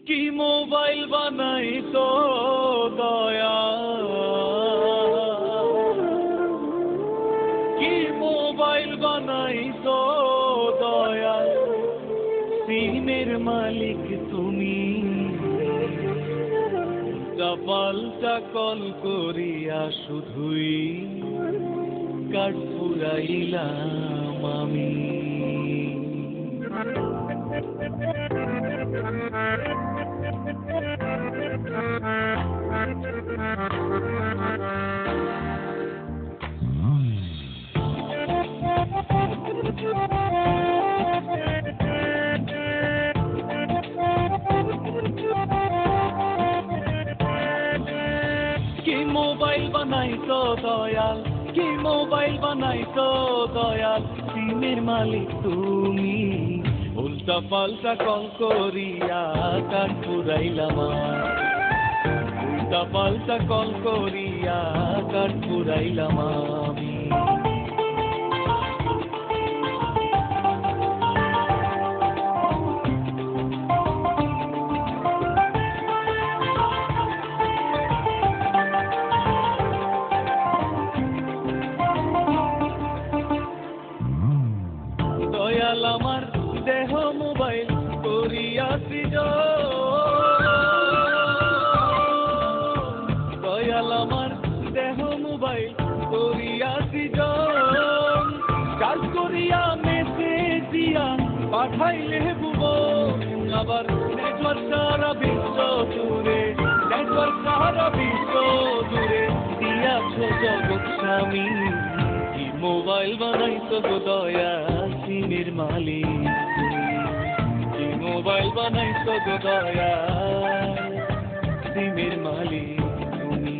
কি মোবাইল বানাই তো দয়া, কি মোবাইল বানাই তো দয়া, সিমের মালিক তুমি, উল্টা পাল্টা কল করিয়া শুধুই কাঠ পুরাইলাম আমি। কি মোবাইল বানাইছো দয়াল, কি মোবাইল বানাইছো দয়াল, সিমের মালিক তুমি, উল্টা পাল্টা কল করিয়া কাঠ পুরাইলাম। উল্টা পাল্টা কল করিয়া কাঠ পুরাইলাম আমি। দয়াল আমার দেহ মোবাইল করিয়াছি দয়াল আমার দেহ মোবাইল করিয়াছি কাজ করিয়া মেসেজ দিয়া পাঠাইলে ভুবন, আবার নেটওয়ার্ক সারা বিশ্ব জুড়ে, নেটওয়ার্ক সারা বিশ্ব জুড়ে দিয়াছ জগৎ স্বামী। কি মোবাইল বানাইছো গো দয়া, সিমের মালিক কি মোবাইল বানাইছো গো দয়া, সিমের মালিক তুমি।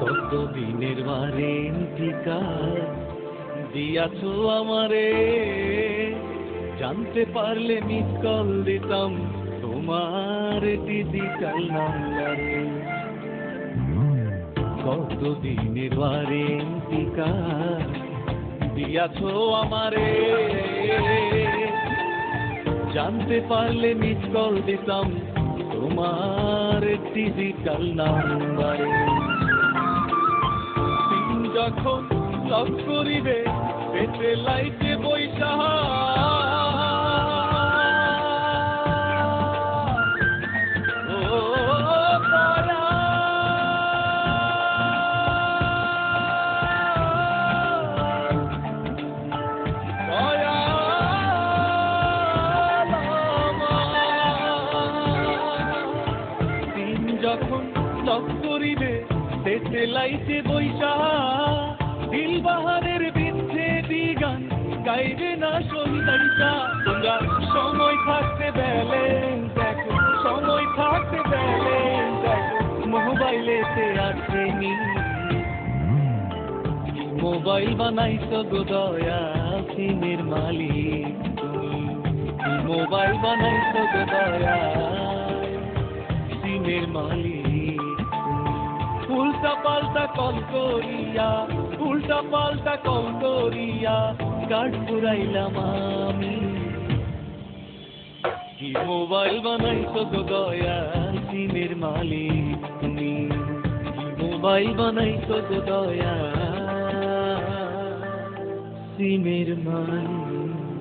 কতদিনের ওয়ারেন্টি কার্ড দিয়াছো আমারে, জানতে পারলে মিস কল দিতাম তোমার ডিজিটাল নাম্বারে। কতদিনের ওয়ারেন্টি কার্ড দিয়াছো আমারে, জানতে পারলে মিস কল দিতাম তোমার ডিজিটাল নাম্বারে। দিন যখন লক করিবে পেটে লাইটে বৈশা, যখন লক করিবে পেটে লাইটে বৈশা, দিল বাহারের বিচ্ছেদি গান গাইবে না সহিতা। তোমরা সময় থাকতে ব্যালেন্স দেখো, সময় থাকতে ব্যালেন্স দেখো, মোবাইলেতে আছে নি। মোবাইল বানাইছো গো দয়া, সিমের মালিক তুমি, মোবাইল বানাইছো গো দয়া, সিমের মালিক। উল্টা পাল্টা কল করিয়া, উল্টা পাল্টা কল করিয়া কাঠ পুরাইলাম আমি। কি মোবাইল বানাইছো গো দয়া, সিমের মালিক তুমি, কি মোবাইল বানাইছো গো দয়া, সিমের মালিক।